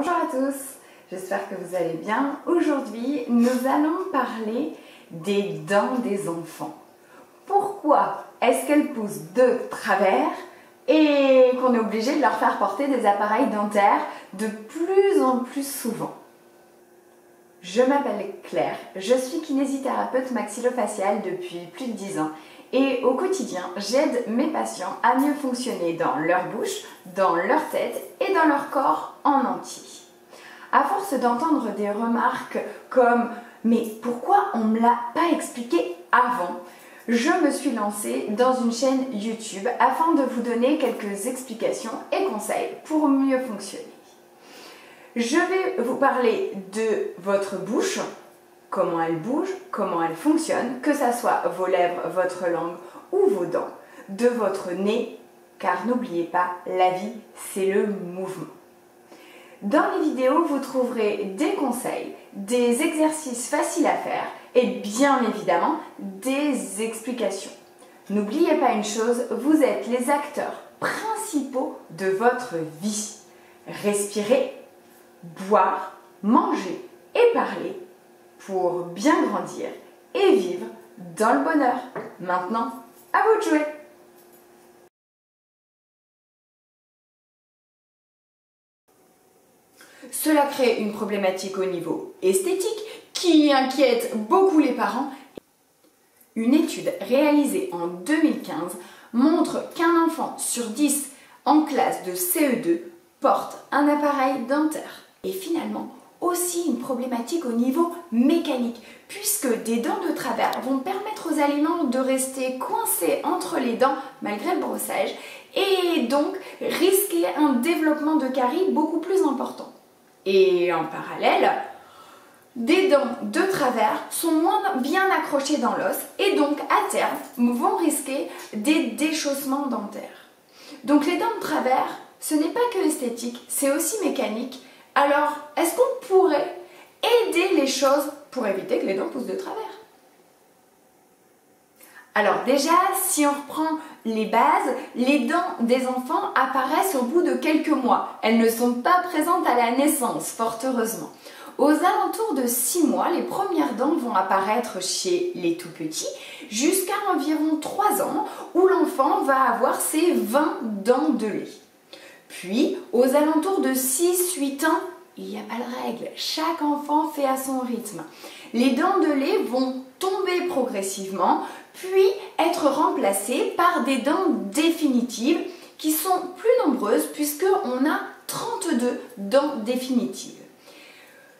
Bonjour à tous, j'espère que vous allez bien. Aujourd'hui, nous allons parler des dents des enfants. Pourquoi est-ce qu'elles poussent de travers et qu'on est obligé de leur faire porter des appareils dentaires de plus en plus souvent? Je m'appelle Claire, je suis kinésithérapeute maxillofaciale depuis plus de 10 ans et au quotidien, j'aide mes patients à mieux fonctionner dans leur bouche, dans leur tête et dans leur corps en entier. À force d'entendre des remarques comme « mais pourquoi on ne me l'a pas expliqué avant ?» je me suis lancée dans une chaîne YouTube afin de vous donner quelques explications et conseils pour mieux fonctionner. Je vais vous parler de votre bouche, comment elle bouge, comment elle fonctionne, que ce soit vos lèvres, votre langue ou vos dents, de votre nez, car n'oubliez pas, la vie, c'est le mouvement. Dans les vidéos, vous trouverez des conseils, des exercices faciles à faire et bien évidemment, des explications. N'oubliez pas une chose, vous êtes les acteurs principaux de votre vie. Respirez, boire, manger et parler pour bien grandir et vivre dans le bonheur. Maintenant, à vous de jouer! Cela crée une problématique au niveau esthétique qui inquiète beaucoup les parents. Une étude réalisée en 2015 montre qu'un enfant sur 10 en classe de CE2 porte un appareil dentaire. Et finalement, aussi une problématique au niveau mécanique, puisque des dents de travers vont permettre aux aliments de rester coincés entre les dents malgré le brossage et donc risquer un développement de caries beaucoup plus important. Et en parallèle, des dents de travers sont moins bien accrochées dans l'os et donc à terme vont risquer des déchaussements dentaires. Donc les dents de travers, ce n'est pas que esthétique, c'est aussi mécanique. Alors, est-ce qu'on pourrait aider les choses pour éviter que les dents poussent de travers? Alors déjà, si on reprend les bases, les dents des enfants apparaissent au bout de quelques mois. Elles ne sont pas présentes à la naissance, fort heureusement. Aux alentours de 6 mois, les premières dents vont apparaître chez les tout-petits, jusqu'à environ 3 ans, où l'enfant va avoir ses 20 dents de lait. Puis, aux alentours de 6-8 ans, il n'y a pas de règle, chaque enfant fait à son rythme. Les dents de lait vont tomber progressivement, puis être remplacées par des dents définitives qui sont plus nombreuses puisqu'on a 32 dents définitives.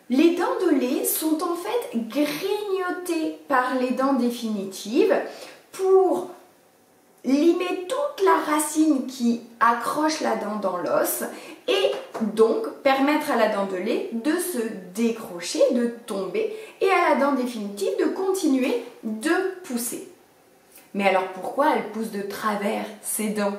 Les dents de lait sont en fait grignotées par les dents définitives pour limer toute la racine qui accroche la dent dans l'os et donc permettre à la dent de lait de se décrocher, de tomber et à la dent définitive de continuer de pousser. Mais alors pourquoi elles poussent de travers ces dents?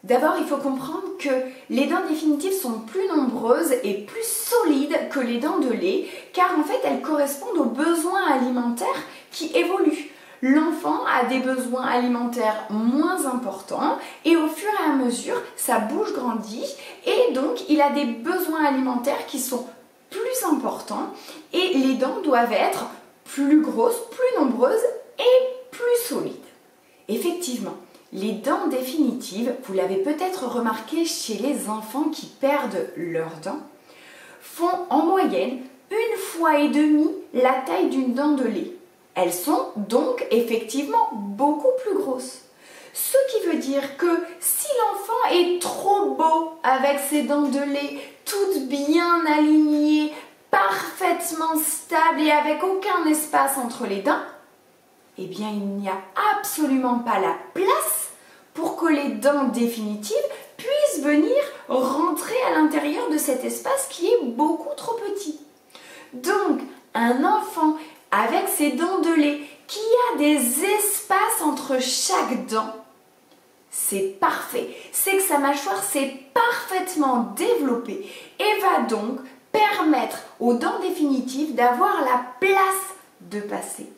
D'abord, il faut comprendre que les dents définitives sont plus nombreuses et plus solides que les dents de lait car en fait elles correspondent aux besoins alimentaires qui évoluent. L'enfant a des besoins alimentaires moins importants et au fur et à mesure, sa bouche grandit et donc il a des besoins alimentaires qui sont plus importants et les dents doivent être plus grosses, plus nombreuses et plus solides. Effectivement, les dents définitives, vous l'avez peut-être remarqué chez les enfants qui perdent leurs dents, font en moyenne 1,5 fois la taille d'une dent de lait. Elles sont donc effectivement beaucoup plus grosses. Ce qui veut dire que si l'enfant est trop beau avec ses dents de lait, toutes bien alignées, parfaitement stables et avec aucun espace entre les dents, eh bien il n'y a absolument pas la place pour que les dents définitives puissent venir rentrer à l'intérieur de cet espace qui est beaucoup trop petit. Donc un enfant avec ses dents de lait, qui a des espaces entre chaque dent, c'est parfait. C'est que sa mâchoire s'est parfaitement développée et va donc permettre aux dents définitives d'avoir la place de passer.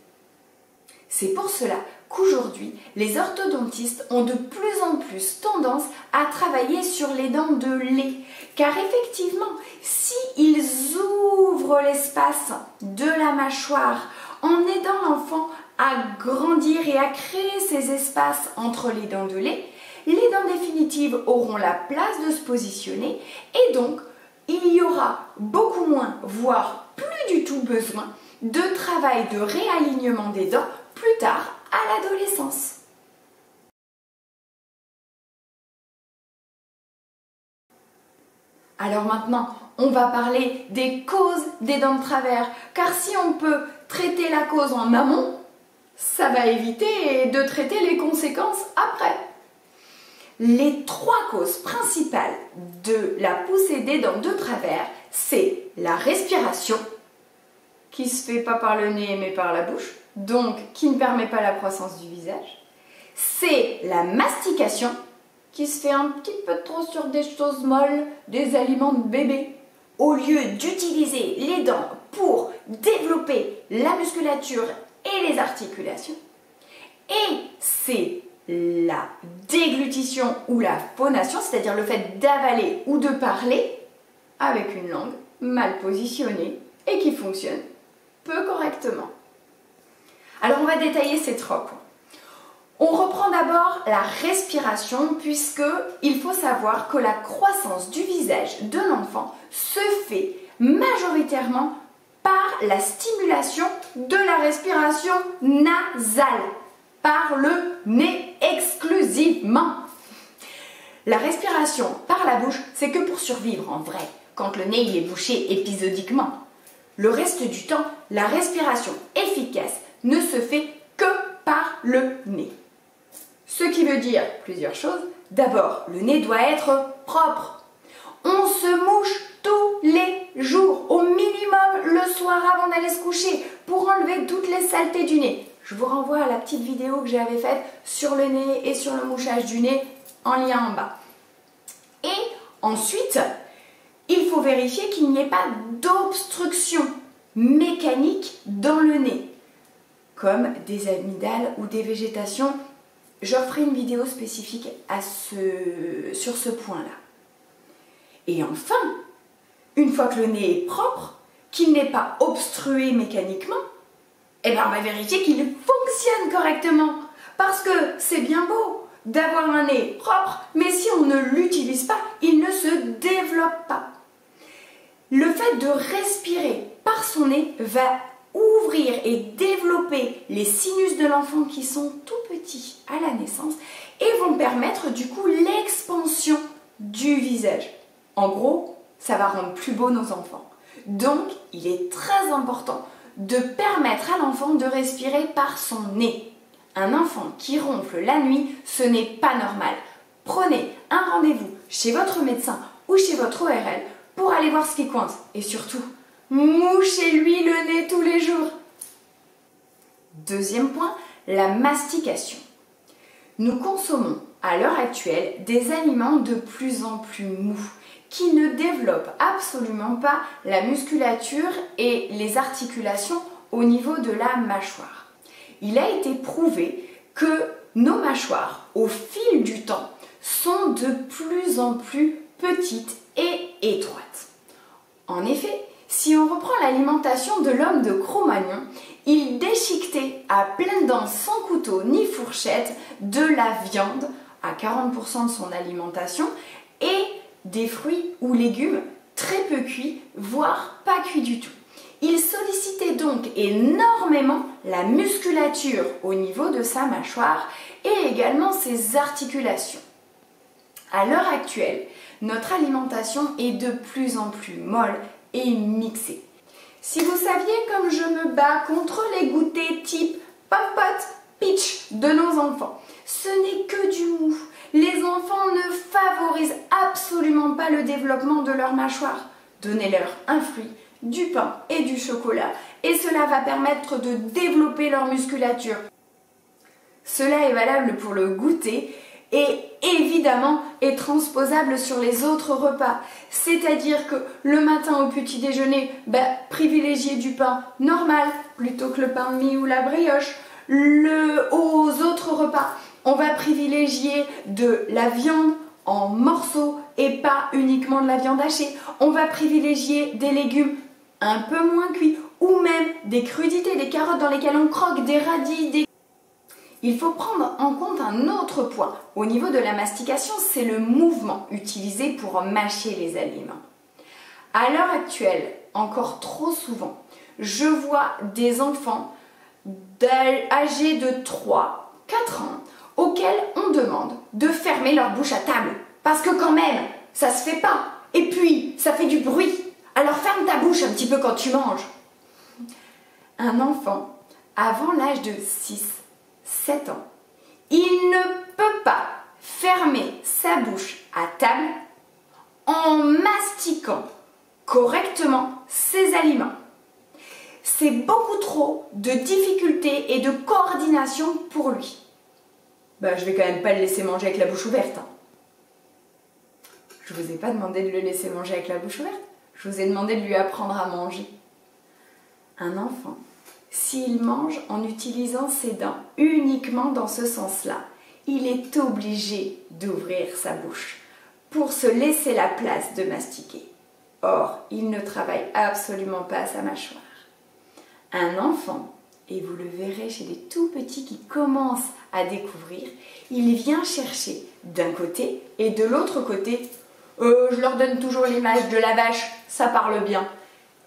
C'est pour cela qu'aujourd'hui, les orthodontistes ont de plus en plus tendance à travailler sur les dents de lait. Car effectivement, s'ils ouvrent l'espace de la mâchoire en aidant l'enfant à grandir et à créer ces espaces entre les dents de lait, les dents définitives auront la place de se positionner et donc il y aura beaucoup moins, voire plus du tout besoin de travail de réalignement des dents plus tard à l'adolescence. Alors maintenant, on va parler des causes des dents de travers, car si on peut traiter la cause en amont, ça va éviter de traiter les conséquences après. Les 3 causes principales de la poussée des dents de travers, c'est la respiration, qui se fait pas par le nez mais par la bouche, donc qui ne permet pas la croissance du visage. C'est la mastication, qui se fait un petit peu trop sur des choses molles, des aliments de bébé, au lieu d'utiliser les dents pour développer la musculature et les articulations. Et c'est la déglutition ou la phonation, c'est-à-dire le fait d'avaler ou de parler avec une langue mal positionnée et qui fonctionne peu correctement. Alors on va détailler ces 3 points. On reprend d'abord la respiration puisque il faut savoir que la croissance du visage de l'enfant se fait majoritairement par la stimulation de la respiration nasale, par le nez exclusivement. La respiration par la bouche, c'est que pour survivre en vrai, quand le nez il est bouché épisodiquement. Le reste du temps, la respiration efficace ne se fait que par le nez. Ce qui veut dire plusieurs choses. D'abord, le nez doit être propre. On se mouche tous les jours, au minimum le soir avant d'aller se coucher, pour enlever toutes les saletés du nez. Je vous renvoie à la petite vidéo que j'avais faite sur le nez et sur le mouchage du nez en lien en bas. Et ensuite, il faut vérifier qu'il n'y ait pas d'obstruction mécanique dans le nez, comme des amygdales ou des végétations. Je ferai une vidéo spécifique sur ce point-là. Et enfin, une fois que le nez est propre, qu'il n'est pas obstrué mécaniquement, eh ben on va vérifier qu'il fonctionne correctement. Parce que c'est bien beau d'avoir un nez propre, mais si on ne l'utilise pas, il ne se développe pas. Le fait de respirer par son nez va ouvrir et développer les sinus de l'enfant qui sont tout petits à la naissance et vont permettre du coup l'expansion du visage. En gros, ça va rendre plus beau nos enfants. Donc, il est très important de permettre à l'enfant de respirer par son nez. Un enfant qui ronfle la nuit, ce n'est pas normal. Prenez un rendez-vous chez votre médecin ou chez votre ORL pour aller voir ce qui coince. Et surtout, mouchez-lui le nez tous les jours. Deuxième point, la mastication. Nous consommons à l'heure actuelle des aliments de plus en plus mous qui ne développent absolument pas la musculature et les articulations au niveau de la mâchoire. Il a été prouvé que nos mâchoires, au fil du temps, sont de plus en plus petites et étroites. En effet, si on reprend l'alimentation de l'homme de Cro-Magnon, il déchiquetait à pleines dents sans couteau ni fourchette de la viande à 40% de son alimentation et des fruits ou légumes très peu cuits, voire pas cuits du tout. Il sollicitait donc énormément la musculature au niveau de sa mâchoire et également ses articulations. À l'heure actuelle, notre alimentation est de plus en plus molle et mixée. Si vous saviez comme je me bats contre les goûters type Pop-Pot, Peach de nos enfants, ce n'est que du mou. Les enfants ne favorisent absolument pas le développement de leur mâchoire. Donnez-leur un fruit, du pain et du chocolat et cela va permettre de développer leur musculature. Cela est valable pour le goûter et évidemment est transposable sur les autres repas. C'est-à-dire que le matin au petit déjeuner, privilégiez du pain normal plutôt que le pain de mie ou la brioche. Aux autres repas, on va privilégier de la viande en morceaux et pas uniquement de la viande hachée. On va privilégier des légumes un peu moins cuits ou même des crudités, des carottes dans lesquelles on croque, des radis, Il faut prendre en compte un autre point. Au niveau de la mastication, c'est le mouvement utilisé pour mâcher les aliments. À l'heure actuelle, encore trop souvent, je vois des enfants âgés de 3, 4 ans auxquels on demande de fermer leur bouche à table. Parce que quand même, ça se fait pas. Et puis, ça fait du bruit. Alors ferme ta bouche un petit peu quand tu manges. Un enfant, avant l'âge de 6, 7 ans, il ne peut pas fermer sa bouche à table en mastiquant correctement ses aliments. C'est beaucoup trop de difficultés et de coordination pour lui. Je vais quand même pas le laisser manger avec la bouche ouverte. Je vous ai pas demandé de le laisser manger avec la bouche ouverte. Je vous ai demandé de lui apprendre à manger. Un enfant, s'il mange en utilisant ses dents uniquement dans ce sens-là, il est obligé d'ouvrir sa bouche pour se laisser la place de mastiquer. Or, il ne travaille absolument pas sa mâchoire. Un enfant, et vous le verrez chez les tout petits qui commencent à découvrir, il vient chercher d'un côté et de l'autre côté. Je leur donne toujours l'image de la vache, ça parle bien.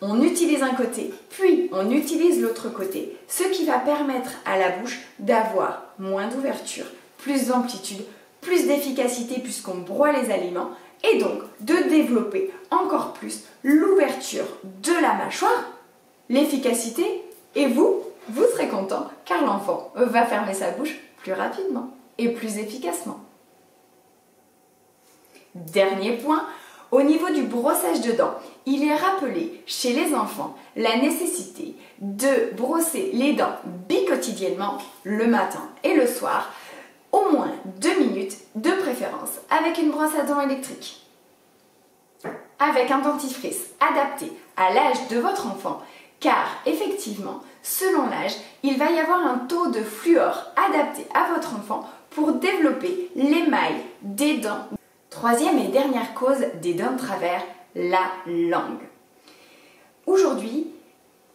On utilise un côté, puis on utilise l'autre côté, ce qui va permettre à la bouche d'avoir moins d'ouverture, plus d'amplitude, plus d'efficacité puisqu'on broie les aliments et donc de développer encore plus l'ouverture de la mâchoire, l'efficacité et vous serez content car l'enfant va fermer sa bouche plus rapidement et plus efficacement. Dernier point, au niveau du brossage de dents, il est rappelé chez les enfants la nécessité de brosser les dents biquotidiennement le matin et le soir, au moins 2 minutes de préférence avec une brosse à dents électrique. Avec un dentifrice adapté à l'âge de votre enfant, car effectivement, selon l'âge, il va y avoir un taux de fluor adapté à votre enfant pour développer l'émail des dents. Troisième et dernière cause des dents de travers, la langue. Aujourd'hui,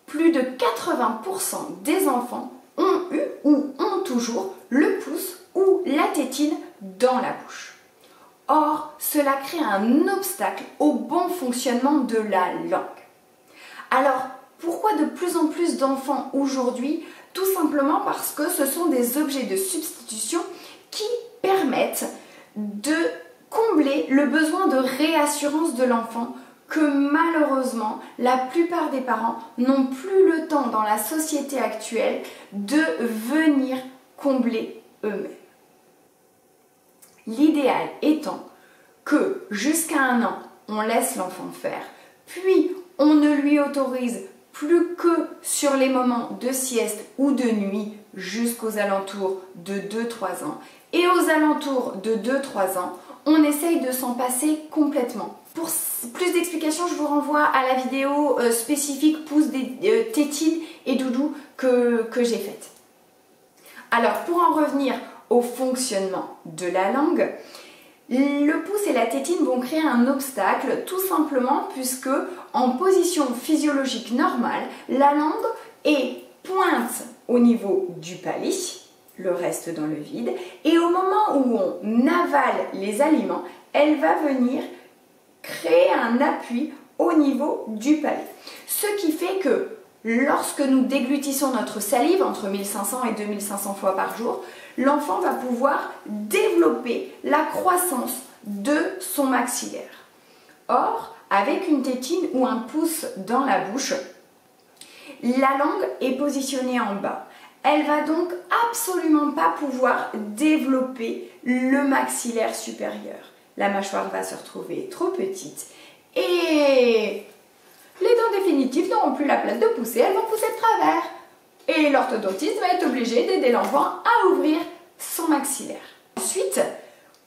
plus de 80% des enfants ont eu ou ont toujours le pouce ou la tétine dans la bouche. Or, cela crée un obstacle au bon fonctionnement de la langue. Alors, pourquoi de plus en plus d'enfants aujourd'hui? Tout simplement parce que ce sont des objets de substitution qui permettent de combler le besoin de réassurance de l'enfant que malheureusement la plupart des parents n'ont plus le temps dans la société actuelle de venir combler eux-mêmes. L'idéal étant que jusqu'à 1 an, on laisse l'enfant faire, puis on ne lui autorise plus que sur les moments de sieste ou de nuit jusqu'aux alentours de 2-3 ans. Et aux alentours de 2-3 ans, on essaye de s'en passer complètement. Pour plus d'explications, je vous renvoie à la vidéo spécifique pouce des tétines et doudou que j'ai faite. Alors, pour en revenir au fonctionnement de la langue, le pouce et la tétine vont créer un obstacle tout simplement puisque en position physiologique normale, la langue est pointe au niveau du palais, le reste dans le vide, et au moment où on avale les aliments, elle va venir créer un appui au niveau du palais. Ce qui fait que lorsque nous déglutissons notre salive entre 1500 et 2500 fois par jour, l'enfant va pouvoir développer la croissance de son maxillaire. Or, avec une tétine ou un pouce dans la bouche, la langue est positionnée en bas. Elle va donc absolument pas pouvoir développer le maxillaire supérieur. La mâchoire va se retrouver trop petite et les dents définitives n'auront plus la place de pousser, elles vont pousser de travers. Et l'orthodontiste va être obligé d'aider l'enfant à ouvrir son maxillaire. Ensuite,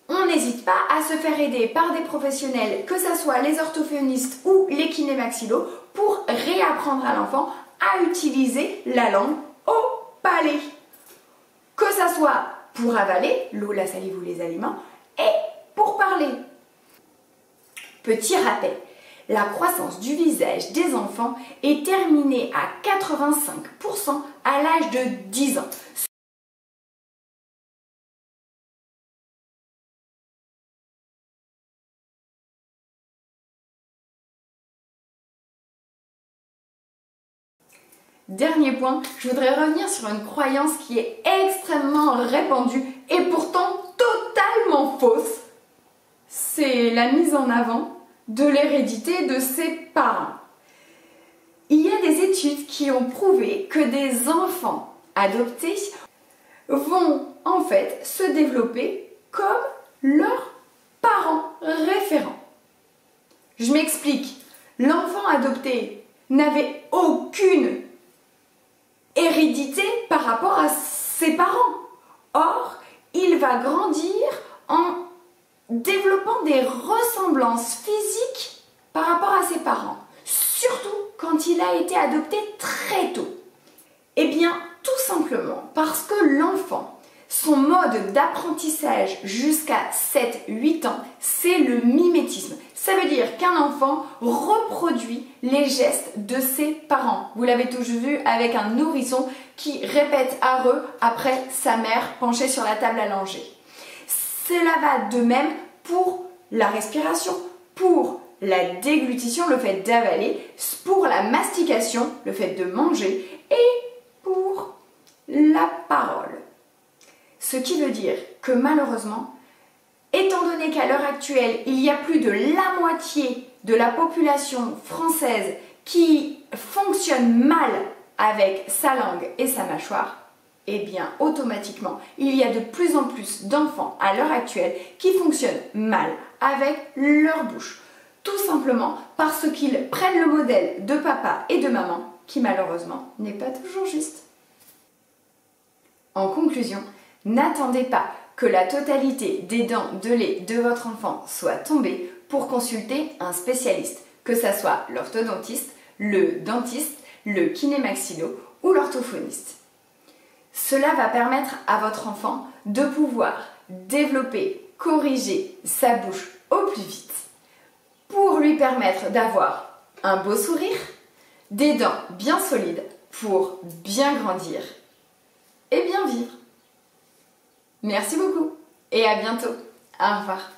on n'hésite pas à se faire aider par des professionnels, que ce soit les orthophonistes ou les kinémaxillos, pour réapprendre à l'enfant à utiliser la langue au palais. que ça soit pour avaler l'eau, la salive ou les aliments, et pour parler. Petit rappel, la croissance du visage des enfants est terminée à 85% à l'âge de 10 ans. Dernier point, je voudrais revenir sur une croyance qui est extrêmement répandue et pourtant totalement fausse. C'est la mise en avant de l'hérédité de ses parents. Il y a des études qui ont prouvé que des enfants adoptés vont en fait se développer comme leurs parents référents. Je m'explique. L'enfant adopté n'avait aucune hérédité par rapport à ses parents. Or, il va grandir en développant des ressemblances physiques par rapport à ses parents, surtout quand il a été adopté très tôt. Eh bien, tout simplement parce que l'enfant, son mode d'apprentissage jusqu'à 7-8 ans, c'est le mimétisme. Ça veut dire qu'un enfant reproduit les gestes de ses parents. Vous l'avez tous vu avec un nourrisson qui répète à eux après sa mère penchée sur la table à langer. Cela va de même pour la respiration, pour la déglutition, le fait d'avaler, pour la mastication, le fait de manger et pour la parole. Ce qui veut dire que malheureusement, étant donné qu'à l'heure actuelle, il y a plus de la moitié de la population française qui fonctionne mal avec sa langue et sa mâchoire, eh bien automatiquement, il y a de plus en plus d'enfants à l'heure actuelle qui fonctionnent mal avec leur bouche. Tout simplement parce qu'ils prennent le modèle de papa et de maman qui malheureusement n'est pas toujours juste. En conclusion, n'attendez pas que la totalité des dents de lait de votre enfant soit tombée pour consulter un spécialiste, que ce soit l'orthodontiste, le dentiste, le kinémaxillo ou l'orthophoniste. Cela va permettre à votre enfant de pouvoir développer, corriger sa bouche au plus vite pour lui permettre d'avoir un beau sourire, des dents bien solides pour bien grandir et bien vivre. Merci beaucoup et à bientôt. Au revoir.